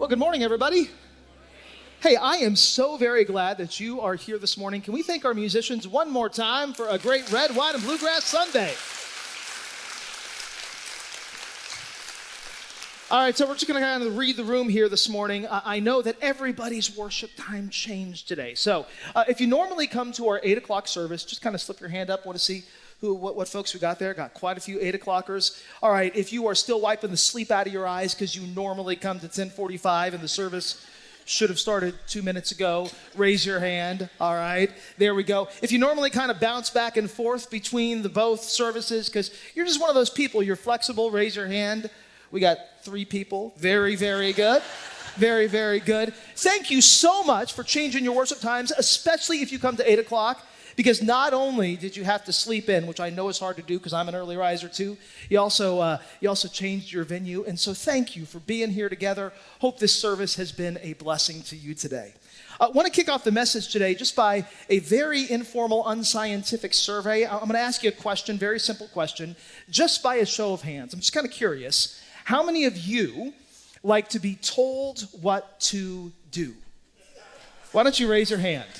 Well, good morning, everybody. Hey, I am so very glad that you are here this morning. Can we thank our musicians one more time for a great red, white, and bluegrass Sunday? All right, so we're just going to kind of read the room here this morning. I know that everybody's worship time changed today. So if you normally come to our 8 o'clock service, just kind of slip your hand up. Want to see what folks we got there? Got quite a few 8 o'clockers. All right, if you are still wiping the sleep out of your eyes because you normally come to 10:45 and the service should have started 2 minutes ago, raise your hand. All right, there we go. If you normally kind of bounce back and forth between the both services because you're just one of those people, you're flexible, raise your hand. We got 3 people. Very, very good. Very, very good. Thank you so much for changing your worship times, especially if you come to 8 o'clock. Because not only did you have to sleep in, which I know is hard to do because I'm an early riser too, you also changed your venue. And so thank you for being here together. Hope this service has been a blessing to you today. I want to kick off the message today just by a very informal, unscientific survey. I'm going to ask you a question, very simple question, just by a show of hands. I'm just kind of curious. How many of you like to be told what to do? Why don't you raise your hand?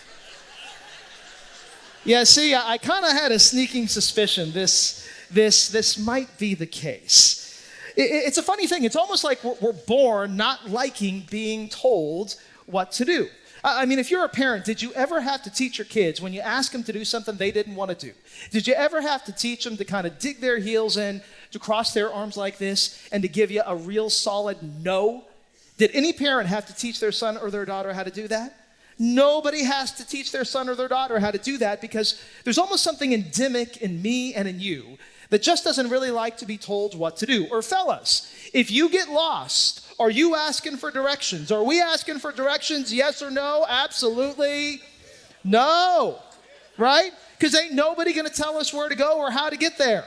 Yeah, see, I kind of had a sneaking suspicion this might be the case. It's a funny thing. It's almost like we're born not liking being told what to do. I mean, if you're a parent, did you ever have to teach your kids when you ask them to do something they didn't want to do? Did you ever have to teach them to kind of dig their heels in, to cross their arms like this, and to give you a real solid no? Did any parent have to teach their son or their daughter how to do that? Nobody has to teach their son or their daughter how to do that because there's almost something endemic in me and in you that just doesn't really like to be told what to do. Or fellas, if you get lost, are you asking for directions? Are we asking for directions, yes or no? Absolutely no, right? Because ain't nobody going to tell us where to go or how to get there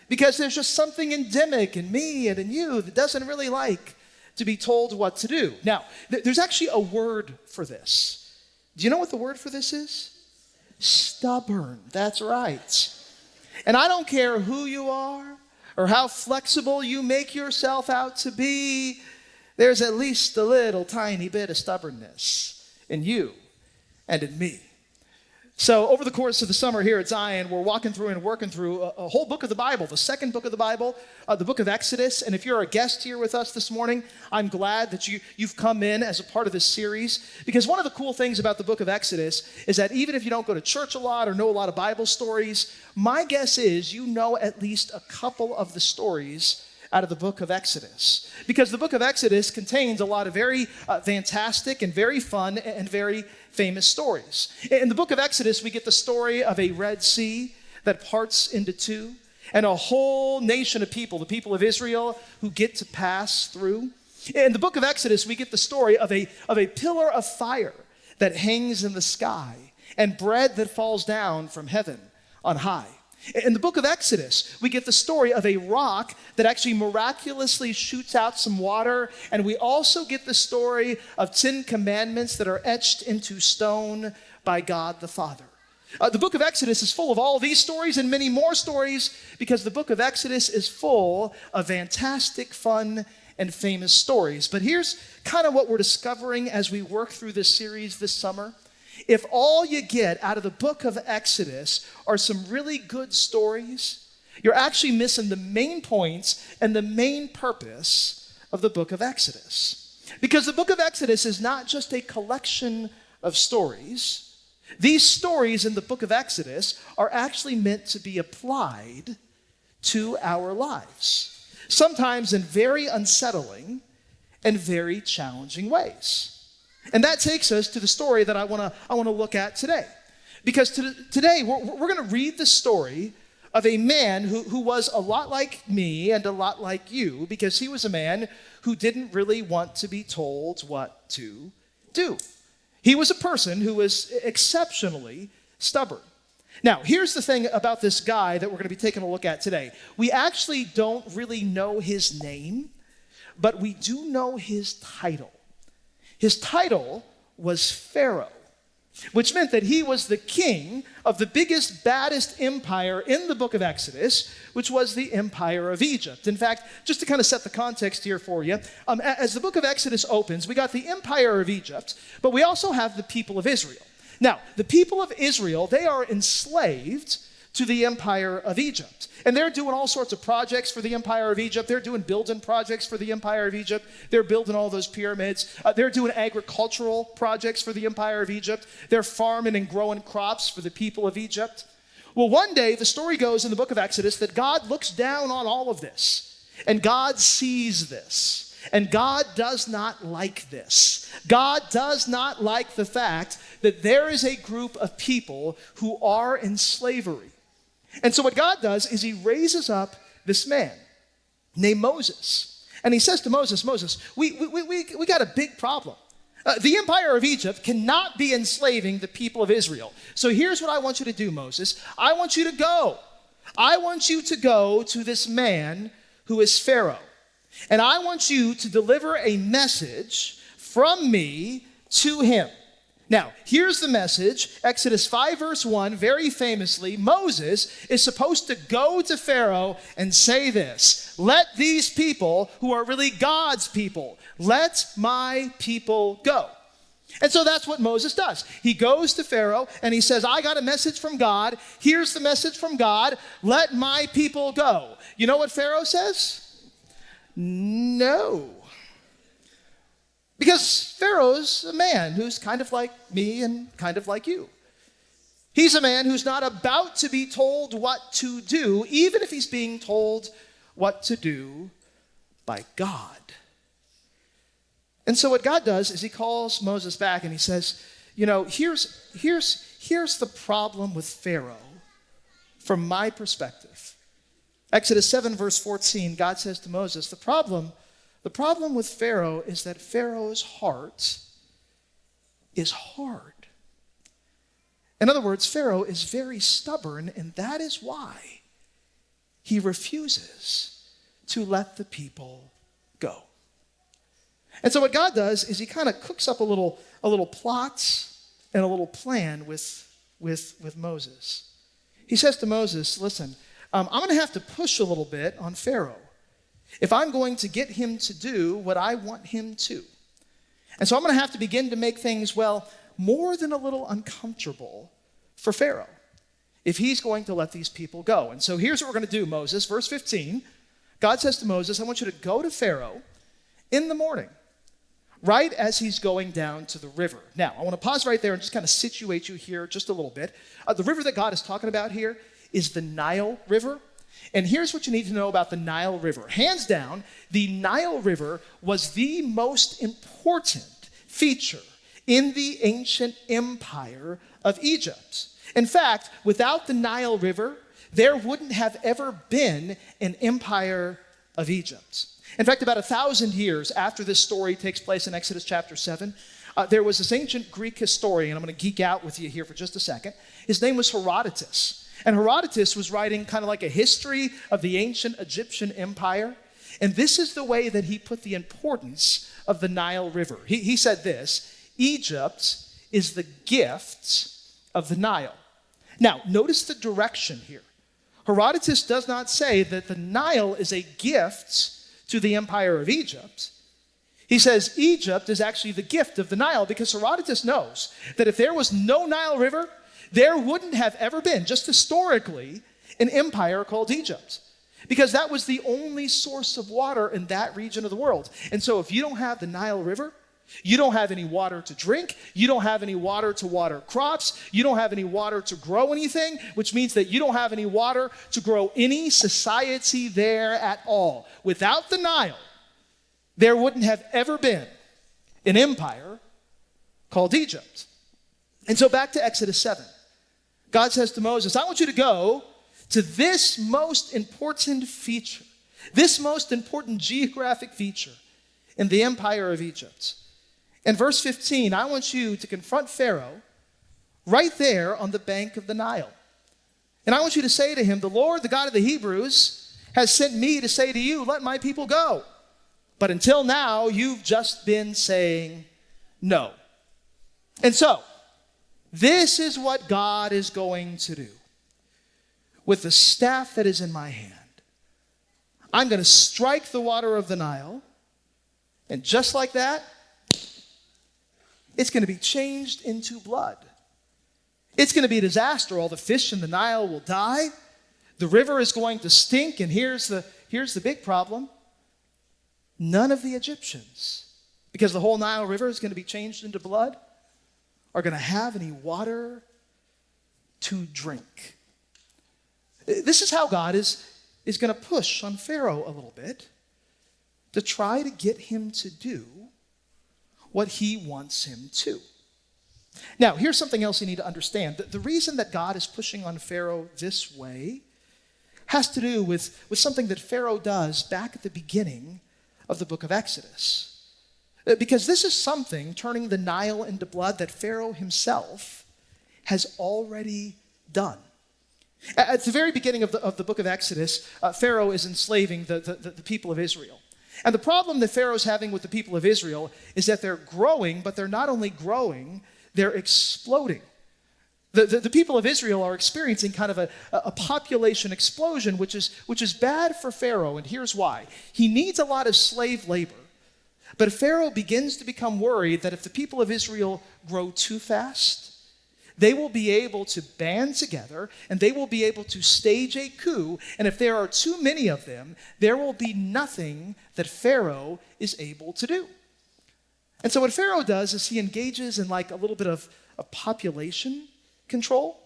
because there's just something endemic in me and in you that doesn't really like to be told what to do. Now, there's actually a word for this. Do you know what the word for this is? Stubborn. That's right. And I don't care who you are or how flexible you make yourself out to be, there's at least a little tiny bit of stubbornness in you and in me. So over the course of the summer here at Zion, we're walking through and working through a whole book of the Bible, the second book of the Bible, the book of Exodus. And if you're a guest here with us this morning, I'm glad that you've come in as a part of this series. Because one of the cool things about the book of Exodus is that even if you don't go to church a lot or know a lot of Bible stories, my guess is you know at least a couple of the stories out of the book of Exodus. Because the book of Exodus contains a lot of very fantastic and very fun and very famous stories. In the book of Exodus, we get the story of a Red Sea that parts into two, and a whole nation of people, the people of Israel, who get to pass through. In the book of Exodus, we get the story of a pillar of fire that hangs in the sky, and bread that falls down from heaven on high. In the book of Exodus, we get the story of a rock that actually miraculously shoots out some water, and we also get the story of 10 commandments that are etched into stone by God the Father. The book of Exodus is full of all these stories and many more stories because the book of Exodus is full of fantastic, fun, and famous stories. But here's kind of what we're discovering as we work through this series this summer. If all you get out of the book of Exodus are some really good stories, you're actually missing the main points and the main purpose of the book of Exodus. Because the book of Exodus is not just a collection of stories. These stories in the book of Exodus are actually meant to be applied to our lives, sometimes in very unsettling and very challenging ways. And that takes us to the story that I want to look at today. Because today we're going to read the story of a man who was a lot like me and a lot like you, because he was a man who didn't really want to be told what to do. He was a person who was exceptionally stubborn. Now, here's the thing about this guy that we're going to be taking a look at today. We actually don't really know his name, but we do know his title. His title was Pharaoh. which meant that he was the king of the biggest, baddest empire in the book of Exodus, which was the empire of Egypt. In fact, just to kind of set the context here for you, as the book of Exodus opens, we got the empire of Egypt, but we also have the people of Israel. Now, the people of Israel, they are enslaved to the empire of Egypt. And they're doing all sorts of projects for the empire of Egypt. They're doing building projects for the empire of Egypt. They're building all those pyramids. They're doing agricultural projects for the empire of Egypt. They're farming and growing crops for the people of Egypt. Well, one day, the story goes in the book of Exodus that God looks down on all of this. And God sees this. And God does not like this. God does not like the fact that there is a group of people who are in slavery. And so what God does is he raises up this man named Moses. And he says to Moses, Moses, we got a big problem. The empire of Egypt cannot be enslaving the people of Israel. So here's what I want you to do, Moses. I want you to go. I want you to go to this man who is Pharaoh. And I want you to deliver a message from me to him. Now, here's the message. Exodus 5 verse 1, very famously, Moses is supposed to go to Pharaoh and say this: let these people, who are really God's people, let my people go. And so that's what Moses does. He goes to Pharaoh and he says, I got a message from God. Here's the message from God. Let my people go. You know what Pharaoh says? No. Because Pharaoh's a man who's kind of like me and kind of like you. He's a man who's not about to be told what to do, even if he's being told what to do by God. And so what God does is he calls Moses back and he says, you know, here's the problem with Pharaoh from my perspective. Exodus 7 verse 14, God says to Moses, the problem with Pharaoh is that Pharaoh's heart is hard. In other words, Pharaoh is very stubborn, and that is why he refuses to let the people go. And so what God does is he kind of cooks up a little plot and a little plan with Moses. He says to Moses, listen, I'm going to have to push a little bit on Pharaoh if I'm going to get him to do what I want him to. And so I'm going to have to begin to make things, well, more than a little uncomfortable for Pharaoh if he's going to let these people go. And so here's what we're going to do, Moses. Verse 15, God says to Moses, I want you to go to Pharaoh in the morning, right as he's going down to the river. Now, I want to pause right there and just kind of situate you here just a little bit. The river that God is talking about here is the Nile River. And here's what you need to know about the Nile River. Hands down, the Nile River was the most important feature in the ancient empire of Egypt. In fact, without the Nile River, there wouldn't have ever been an empire of Egypt. In fact, about 1,000 years after this story takes place in Exodus chapter 7, there was this ancient Greek historian. I'm going to geek out with you here for just a second. His name was Herodotus. And Herodotus was writing kind of like a history of the ancient Egyptian empire. And this is the way that he put the importance of the Nile River. He said this: Egypt is the gift of the Nile. Now, notice the direction here. Herodotus does not say that the Nile is a gift to the empire of Egypt. He says Egypt is actually the gift of the Nile, because Herodotus knows that if there was no Nile River, there wouldn't have ever been, just historically, an empire called Egypt, because that was the only source of water in that region of the world. And so if you don't have the Nile River, you don't have any water to drink, you don't have any water to water crops, you don't have any water to grow anything, which means that you don't have any water to grow any society there at all. Without the Nile, there wouldn't have ever been an empire called Egypt. And so back to Exodus 7. God says to Moses, I want you to go to this most important feature, this most important geographic feature in the empire of Egypt. In verse 15, I want you to confront Pharaoh right there on the bank of the Nile. And I want you to say to him, the Lord, the God of the Hebrews, has sent me to say to you, let my people go. But until now, you've just been saying no. And so, This is what God is going to do. With the staff that is in my hand, I'm going to strike the water of the Nile, and just like that, it's going to be changed into blood. It's going to be a disaster. All the fish in the Nile will die. The river is going to stink, and here's the big problem. None of the Egyptians, because the whole Nile River is going to be changed into blood, are going to have any water to drink. This is how God is going to push on Pharaoh a little bit to try to get him to do what he wants him to. Now, here's something else you need to understand. The reason that God is pushing on Pharaoh this way has to do with something that Pharaoh does back at the beginning of the book of Exodus. Because this is something, turning the Nile into blood, that Pharaoh himself has already done. At the very beginning of the book of Exodus, Pharaoh is enslaving the people of Israel. And the problem that Pharaoh's having with the people of Israel is that they're growing, but they're not only growing, they're exploding. The people of Israel are experiencing kind of a population explosion, which is bad for Pharaoh, and here's why. He needs a lot of slave labor, but Pharaoh begins to become worried that if the people of Israel grow too fast, they will be able to band together and they will be able to stage a coup. And if there are too many of them, there will be nothing that Pharaoh is able to do. And so what Pharaoh does is he engages in like a little bit of population control.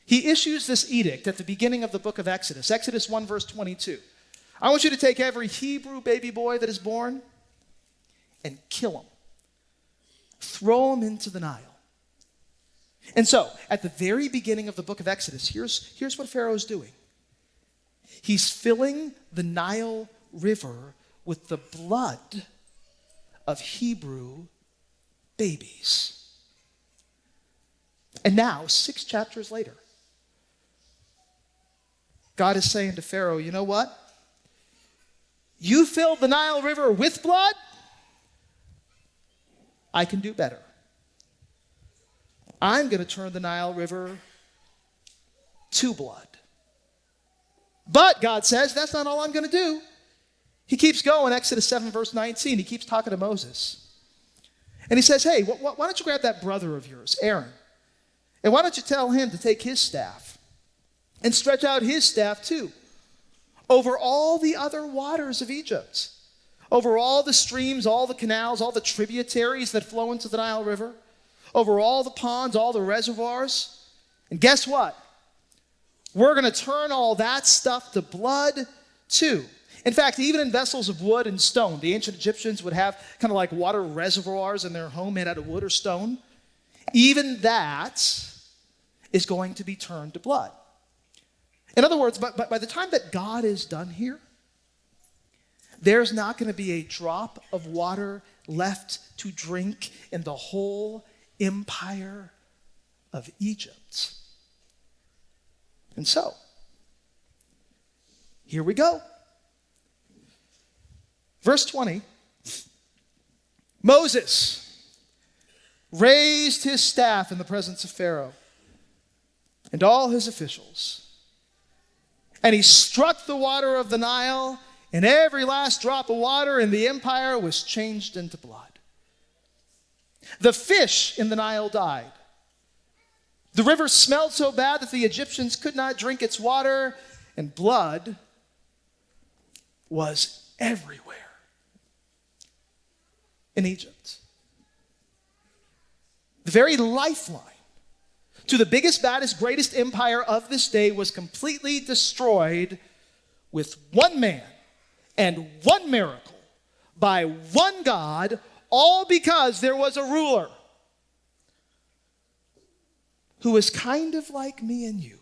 He issues this edict at the beginning of the book of Exodus, Exodus 1 verse 22. I want you to take every Hebrew baby boy that is born and kill him. Throw him into the Nile. And so, at the very beginning of the book of Exodus, here's what Pharaoh's doing. He's filling the Nile River with the blood of Hebrew babies. And now, 6 chapters later, God is saying to Pharaoh, you know what? You filled the Nile River with blood. I can do better. I'm going to turn the Nile River to blood. But God says, that's not all I'm going to do. He keeps going, Exodus 7, verse 19. He keeps talking to Moses. And he says, hey, why don't you grab that brother of yours, Aaron, and why don't you tell him to take his staff and stretch out his staff too over all the other waters of Egypt, over all the streams, all the canals, all the tributaries that flow into the Nile River, over all the ponds, all the reservoirs. And guess what? We're going to turn all that stuff to blood too. In fact, even in vessels of wood and stone, the ancient Egyptians would have kind of like water reservoirs in their home made out of wood or stone. Even that is going to be turned to blood. In other words, by the time that God is done here, there's not going to be a drop of water left to drink in the whole empire of Egypt. And so, here we go. Verse 20, Moses raised his staff in the presence of Pharaoh and all his officials, and he struck the water of the Nile, and every last drop of water in the empire was changed into blood. The fish in the Nile died. The river smelled so bad that the Egyptians could not drink its water, and blood was everywhere in Egypt. The very lifeline to the biggest, baddest, greatest empire of this day was completely destroyed with one man and one miracle by one God, all because there was a ruler who was kind of like me and you.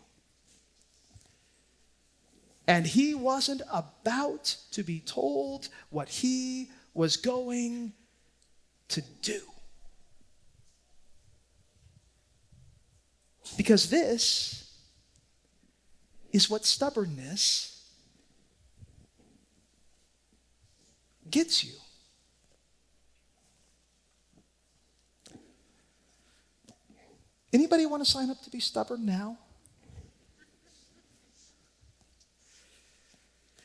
And he wasn't about to be told what he was going to do. Because this is what stubbornness gets you. Anybody want to sign up to be stubborn now?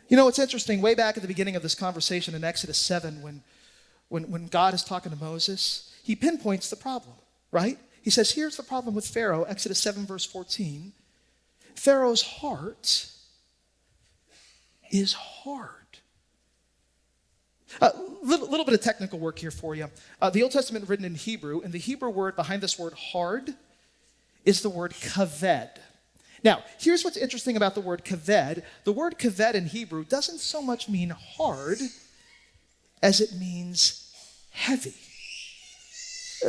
You know, it's interesting. Way back at the beginning of this conversation in Exodus 7, when God is talking to Moses, he pinpoints the problem, right? He says, here's the problem with Pharaoh, Exodus 7, verse 14. Pharaoh's heart is hard. Little bit of technical work here for you. The Old Testament written in Hebrew, and the Hebrew word behind this word hard is the word kaved. Now, here's what's interesting about the word kaved. The word kaved in Hebrew doesn't so much mean hard as it means heavy.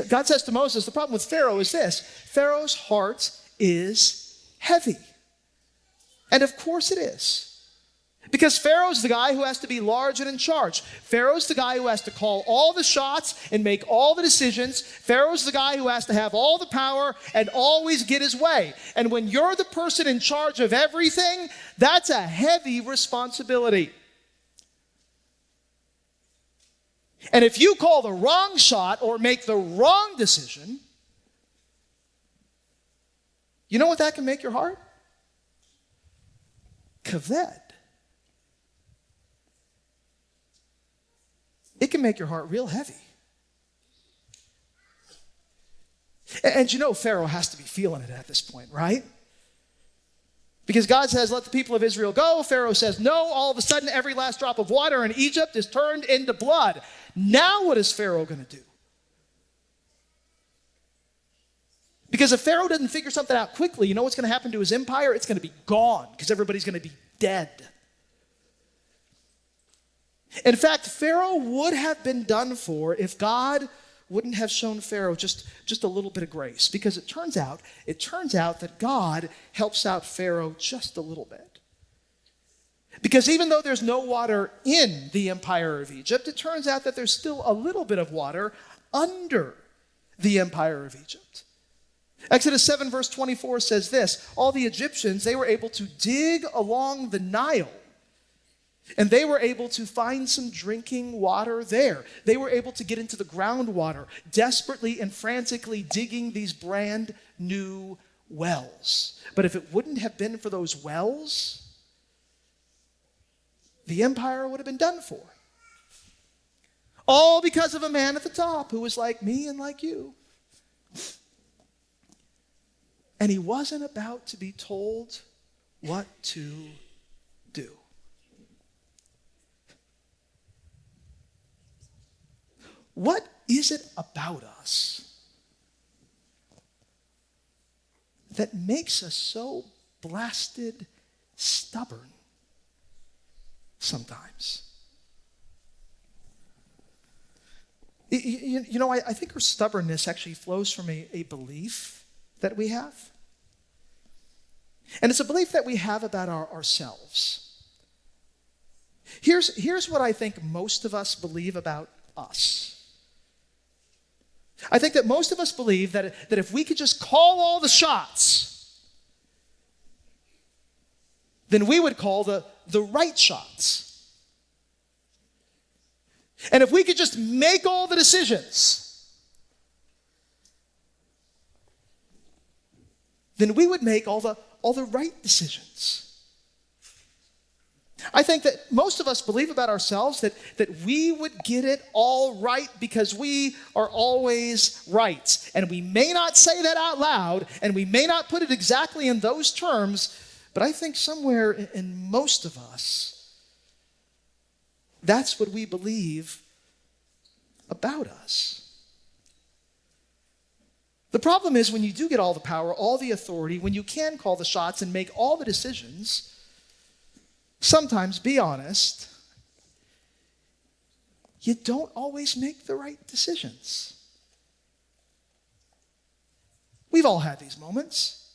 God says to Moses, the problem with Pharaoh is this: Pharaoh's heart is heavy. And of course it is. Because Pharaoh's the guy who has to be large and in charge. Pharaoh's the guy who has to call all the shots and make all the decisions. Pharaoh's the guy who has to have all the power and always get his way. And when you're the person in charge of everything, that's a heavy responsibility. And if you call the wrong shot or make the wrong decision, you know what that can make your heart? Kaved. It can make your heart real heavy. And you know Pharaoh has to be feeling it at this point, right? Because God says, let the people of Israel go. Pharaoh says, no. All of a sudden, every last drop of water in Egypt is turned into blood. Now what is Pharaoh going to do? Because if Pharaoh doesn't figure something out quickly, you know what's going to happen to his empire? It's going to be gone because everybody's going to be dead. In fact, Pharaoh would have been done for if God wouldn't have shown Pharaoh just a little bit of grace. Because it turns out that God helps out Pharaoh just a little bit. Because even though there's no water in the empire of Egypt, it turns out that there's still a little bit of water under the empire of Egypt. Exodus 7 verse 24 says this: all the Egyptians, they were able to dig along the Nile, and they were able to find some drinking water there. They were able to get into the groundwater, desperately and frantically digging these brand new wells. But if it wouldn't have been for those wells, the empire would have been done for. All because of a man at the top who was like me and like you. And he wasn't about to be told what to do. What is it about us that makes us so blasted stubborn sometimes? You know, I think our stubbornness actually flows from a belief that we have. And it's a belief that we have about ourselves. Here's what I think most of us believe about us. I think that most of us believe that if we could just call all the shots, then we would call the right shots. And if we could just make all the decisions, then we would make all the right decisions. I think that most of us believe about ourselves that we would get it all right because we are always right. And we may not say that out loud, and we may not put it exactly in those terms, but I think somewhere in most of us, that's what we believe about us. The problem is when you do get all the power, all the authority, when you can call the shots and make all the decisions, sometimes, be honest, you don't always make the right decisions. We've all had these moments.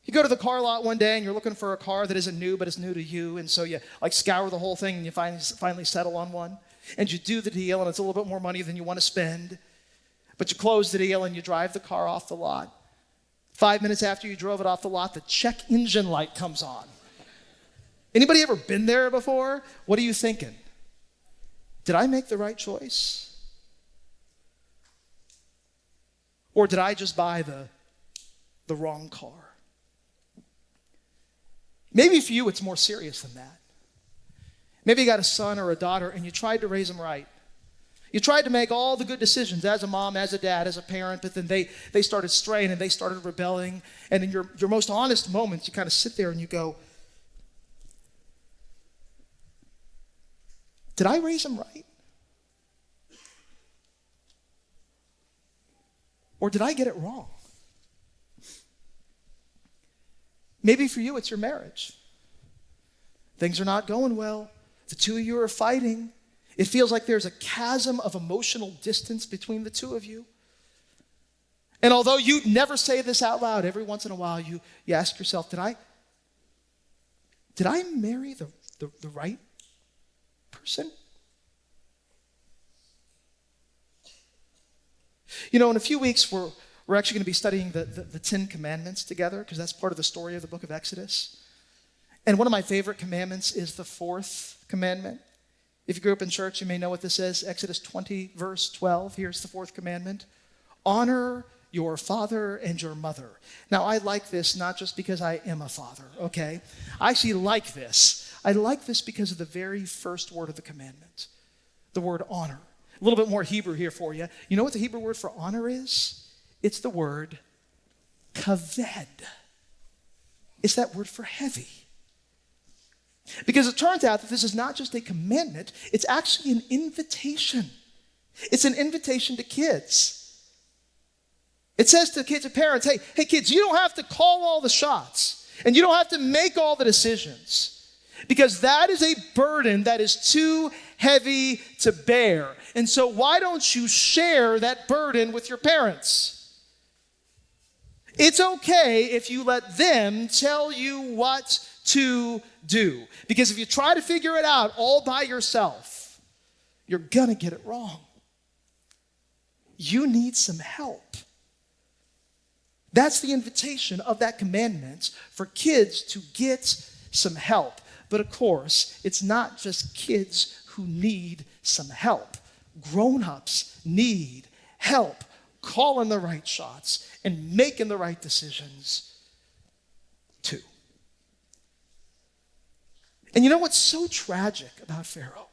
You go to the car lot one day and you're looking for a car that isn't new, but it's new to you, and so you scour the whole thing and you finally settle on one. And you do the deal, and it's a little bit more money than you want to spend. But you close the deal and you drive the car off the lot. 5 minutes after you drove it off the lot, the check engine light comes on. Anybody ever been there before? What are you thinking? Did I make the right choice? Or did I just buy the wrong car. Maybe for you it's more serious than that. Maybe you got a son or a daughter and you tried to raise them right. You tried to make all the good decisions as a mom, as a dad, as a parent, but then they started straying and they started rebelling. And in your most honest moments, you kind of sit there and you go, did I raise them right? Or did I get it wrong? Maybe for you it's your marriage. Things are not going well. The two of you are fighting. It feels like there's a chasm of emotional distance between the two of you. And although you never say this out loud, every once in a while you ask yourself, did I marry the right person? You know, in a few weeks, we're actually going to be studying the Ten Commandments together, because that's part of the story of the book of Exodus. And one of my favorite commandments is the fourth commandment. If you grew up in church, you may know what this is. Exodus 20, verse 12. Here's the fourth commandment. Honor your father and your mother. Now, I like this not just because I am a father, okay? I actually like this. I like this because of the very first word of the commandment, the word honor. A little bit more Hebrew here for you. You know what the Hebrew word for honor is? It's the word kaved. It's that word for heavy. Because it turns out that this is not just a commandment, it's actually an invitation. It's an invitation to kids. It says to kids and parents, hey kids, you don't have to call all the shots, and you don't have to make all the decisions, because that is a burden that is too heavy to bear. And so why don't you share that burden with your parents? It's okay if you let them tell you what to do. Because if you try to figure it out all by yourself, you're going to get it wrong. You need some help. That's the invitation of that commandment, for kids to get some help. But of course, it's not just kids who need some help. Grown-ups need help calling the right shots and making the right decisions too. And you know what's so tragic about Pharaoh?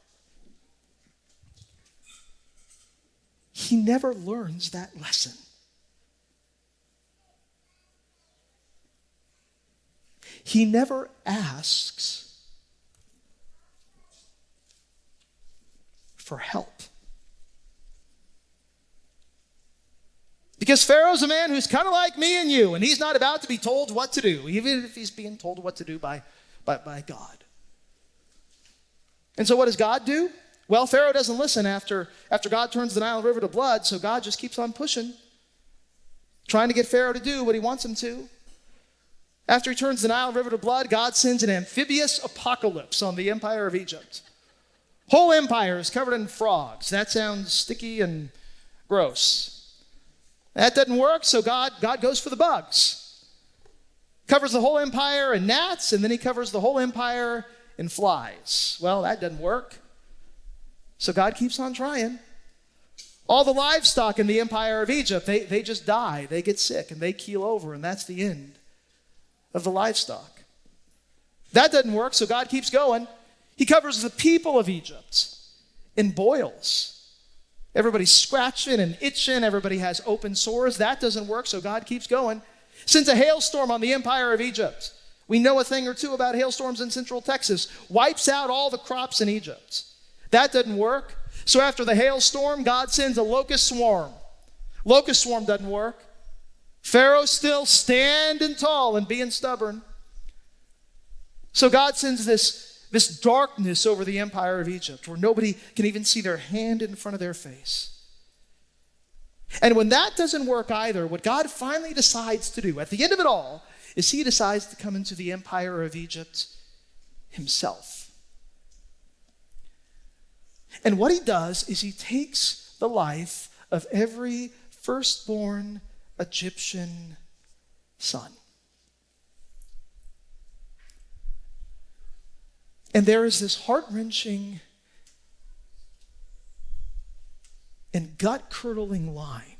He never learns that lesson. He never asks for help. Because Pharaoh's a man who's kind of like me and you, and he's not about to be told what to do, even if he's being told what to do by God. And so what does God do? Well, Pharaoh doesn't listen after God turns the Nile River to blood, so God just keeps on pushing, trying to get Pharaoh to do what he wants him to. After he turns the Nile River to blood, God sends an amphibious apocalypse on the empire of Egypt. Whole empire is covered in frogs. That sounds sticky and gross. That doesn't work, so God goes for the bugs. Covers the whole empire in gnats, and then he covers the whole empire in flies. Well, that doesn't work. So God keeps on trying. All the livestock in the empire of Egypt, they just die. They get sick and they keel over, and that's the end of the livestock. That doesn't work, so God keeps going. He covers the people of Egypt in boils. Everybody's scratching and itching. Everybody has open sores. That doesn't work, so God keeps going. Sends a hailstorm on the empire of Egypt. We know a thing or two about hailstorms in central Texas. Wipes out all the crops in Egypt. That doesn't work. So after the hailstorm, God sends a locust swarm. Locust swarm doesn't work. Pharaoh's still standing tall and being stubborn. So God sends this darkness over the empire of Egypt, where nobody can even see their hand in front of their face. And when that doesn't work either, what God finally decides to do at the end of it all is he decides to come into the empire of Egypt himself. And what he does is he takes the life of every firstborn Egyptian son. And there is this heart-wrenching and gut-curdling line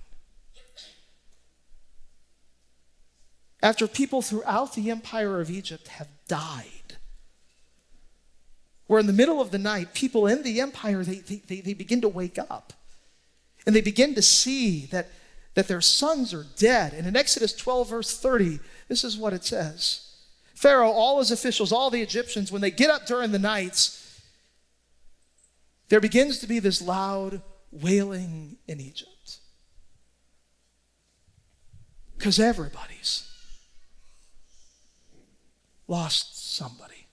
after people throughout the empire of Egypt have died. Where in the middle of the night, people in the empire, they begin to wake up. And they begin to see that their sons are dead. And in Exodus 12, verse 30, this is what it says. Pharaoh, all his officials, all the Egyptians, when they get up during the nights, there begins to be this loud wailing in Egypt. Because everybody's lost somebody.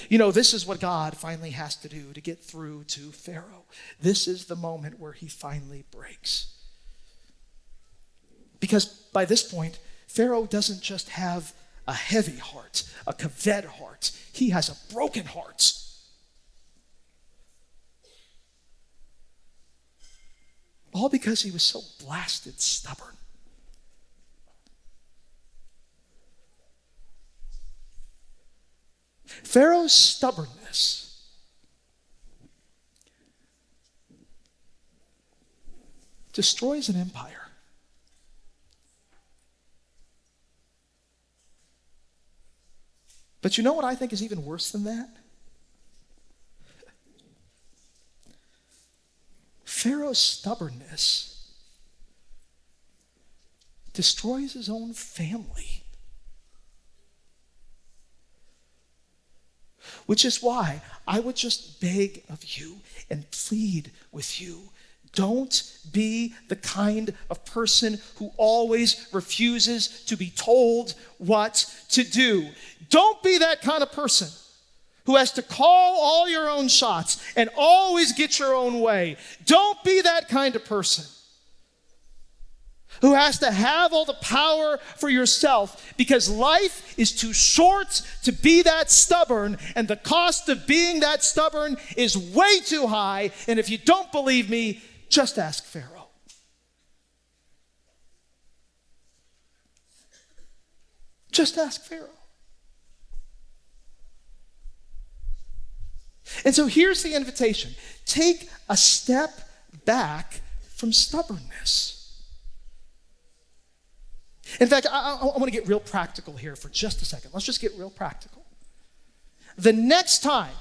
You know, this is what God finally has to do to get through to Pharaoh. This is the moment where he finally breaks. Because by this point, Pharaoh doesn't just have a heavy heart, a kaved heart. He has a broken heart. All because he was so blasted stubborn. Pharaoh's stubbornness destroys an empire. But you know what I think is even worse than that? Pharaoh's stubbornness destroys his own family. Which is why I would just beg of you and plead with you, don't be the kind of person who always refuses to be told what to do. Don't be that kind of person who has to call all your own shots and always get your own way. Don't be that kind of person who has to have all the power for yourself, because life is too short to be that stubborn, and the cost of being that stubborn is way too high. And if you don't believe me, just ask Pharaoh. Just ask Pharaoh. And so here's the invitation. Take a step back from stubbornness. In fact, I want to get real practical here for just a second. Let's just get real practical. The next time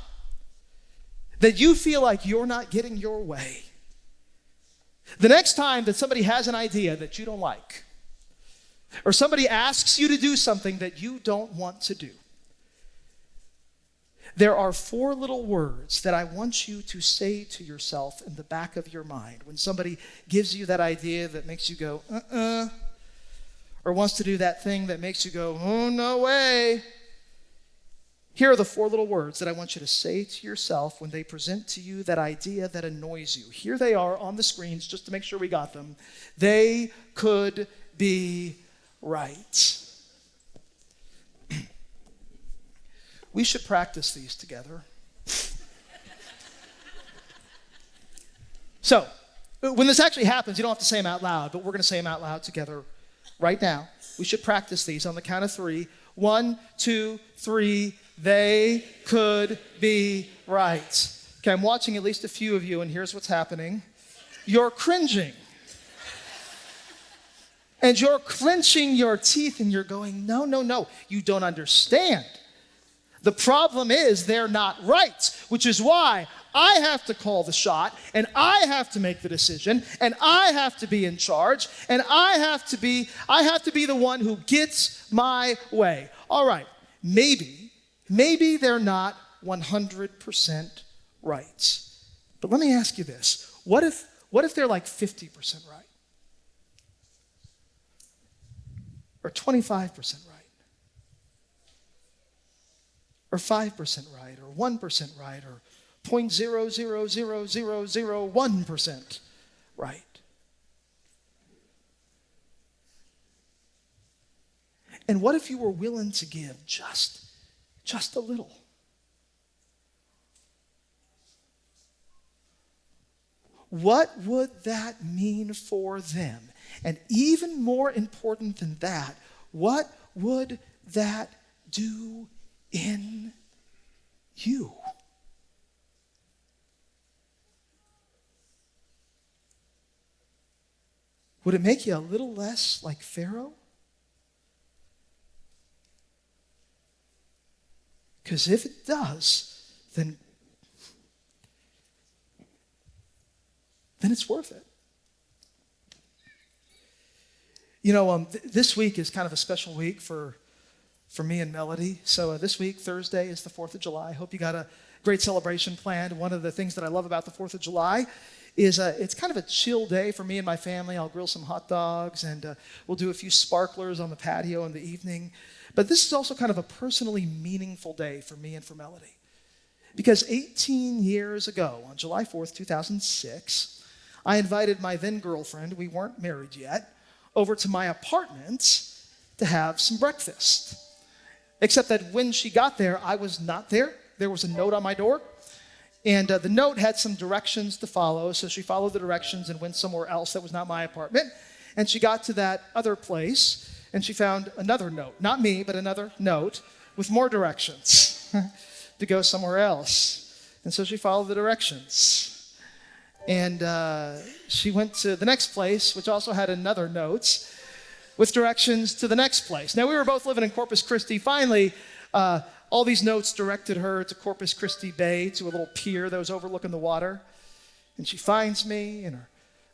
that you feel like you're not getting your way, the next time that somebody has an idea that you don't like, or somebody asks you to do something that you don't want to do, there are 4 little words that I want you to say to yourself in the back of your mind when somebody gives you that idea that makes you go, or wants to do that thing that makes you go, oh, no way. Here are the 4 little words that I want you to say to yourself when they present to you that idea that annoys you. Here they are on the screens, just to make sure we got them. They could be right. We should practice these together. So, when this actually happens, you don't have to say them out loud, but we're going to say them out loud together right now. We should practice these on the count of 3. 1, 2, 3. They could be right. Okay, I'm watching at least a few of you, and here's what's happening. You're cringing. And you're clenching your teeth, and you're going, no, no, no. You don't understand. The problem is they're not right, which is why I have to call the shot, and I have to make the decision, and I have to be in charge, and I have to be the one who gets my way. All right, maybe they're not 100% right. But let me ask you this. What if they're like 50% right? Or 25% right? Or 5% right? Or 1% right? Or 0.00001% right? And what if you were willing to give just a little? What would that mean for them? And even more important than that, what would that do in you? would it make you a little less like Pharaoh? Because if it does, then it's worth it. You know, this week is kind of a special week for me and Melody. So this week, Thursday, is the 4th of July. I hope you got a great celebration planned. One of the things that I love about the 4th of July is it's kind of a chill day for me and my family. I'll grill some hot dogs, and we'll do a few sparklers on the patio in the evening. But this is also kind of a personally meaningful day for me and for Melody. Because 18 years ago, on July 4th, 2006, I invited my then girlfriend, we weren't married yet, over to my apartment to have some breakfast. Except that when she got there, I was not there. There was a note on my door, and the note had some directions to follow, so she followed the directions and went somewhere else that was not my apartment. And she got to that other place, and she found another note. Not me, but another note with more directions to go somewhere else. And so she followed the directions. And she went to the next place, which also had another note with directions to the next place. Now, we were both living in Corpus Christi. Finally, all these notes directed her to Corpus Christi Bay, to a little pier that was overlooking the water. And she finds me, and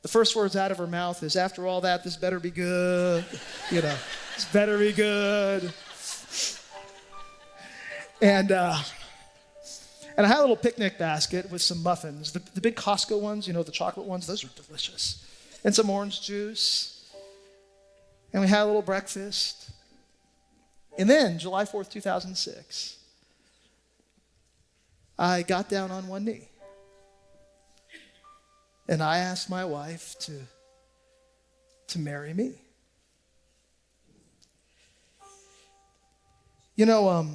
the first words out of her mouth is, "After all that, this better be good." You know, this better be good. And I had a little picnic basket with some muffins. The big Costco ones, you know, the chocolate ones, those are delicious. And some orange juice. And we had a little breakfast. And then, July 4th, 2006, I got down on one knee. And I asked my wife to marry me. You know,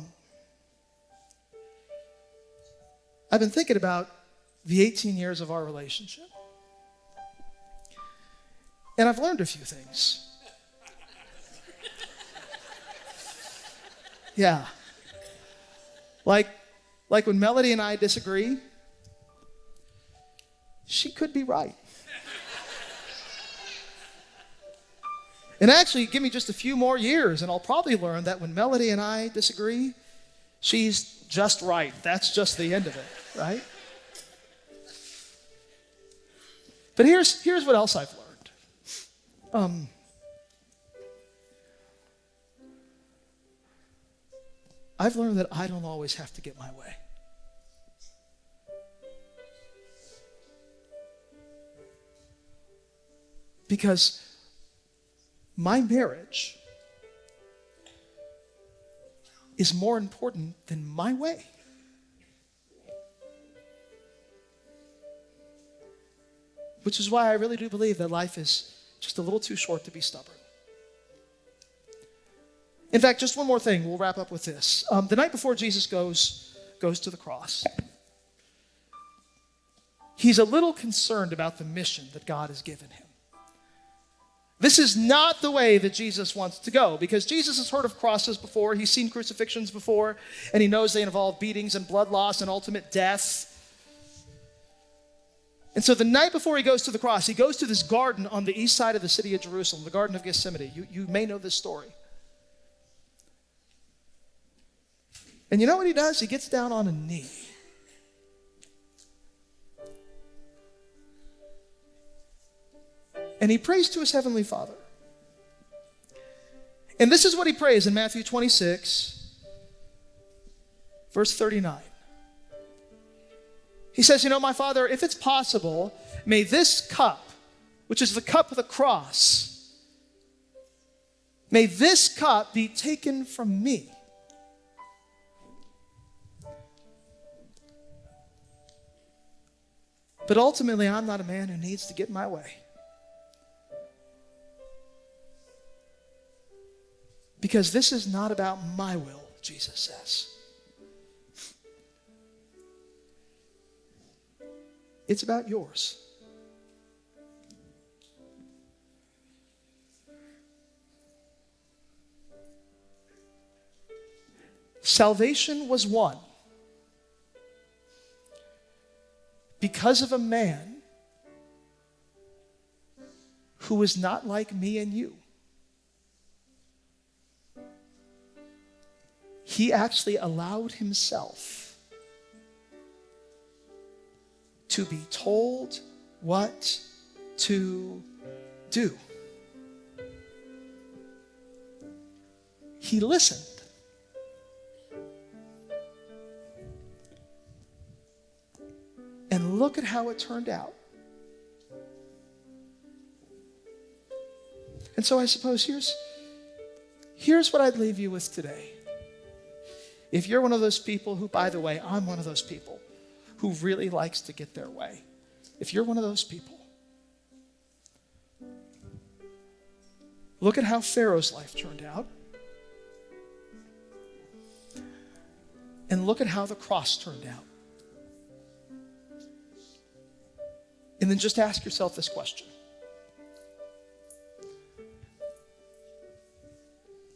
I've been thinking about the 18 years of our relationship. And I've learned a few things. Yeah. Like when Melody and I disagree, she could be right. And actually, give me just a few more years, and I'll probably learn that when Melody and I disagree, she's just right. That's just the end of it, right? But here's what else I've learned. I've learned that I don't always have to get my way. Because my marriage is more important than my way. Which is why I really do believe that life is just a little too short to be stubborn. In fact, just one more thing. We'll wrap up with this. The night before Jesus goes to the cross, he's a little concerned about the mission that God has given him. This is not the way that Jesus wants to go, because Jesus has heard of crosses before, he's seen crucifixions before, and he knows they involve beatings and blood loss and ultimate death. And so the night before he goes to the cross, he goes to this garden on the east side of the city of Jerusalem, the Garden of Gethsemane. You may know this story. And you know what he does? He gets down on a knee. And he prays to his heavenly Father. And this is what he prays in Matthew 26, verse 39. He says, my Father, if it's possible, may this cup, which is the cup of the cross, may this cup be taken from me. But ultimately, I'm not a man who needs to get my way. Because this is not about my will, Jesus says. It's about yours. Salvation was won because of a man who is not like me and you. He actually allowed himself to be told what to do. He listened. And look at how it turned out. And so I suppose here's what I'd leave you with today. If you're one of those people who, by the way, I'm one of those people who really likes to get their way. If you're one of those people, look at how Pharaoh's life turned out. And look at how the cross turned out. And then just ask yourself this question.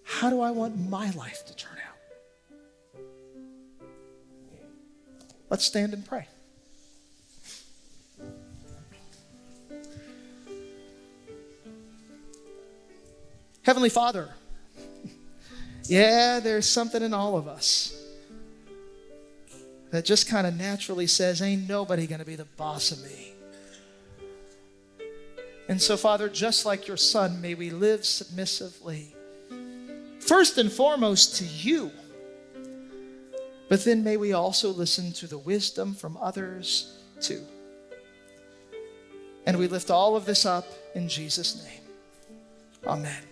How do I want my life to turn out? Let's stand and pray. Heavenly Father, yeah, there's something in all of us that just kind of naturally says, ain't nobody going to be the boss of me. And so, Father, just like your Son, may we live submissively, first and foremost to you, but then may we also listen to the wisdom from others too. And we lift all of this up in Jesus' name. Amen.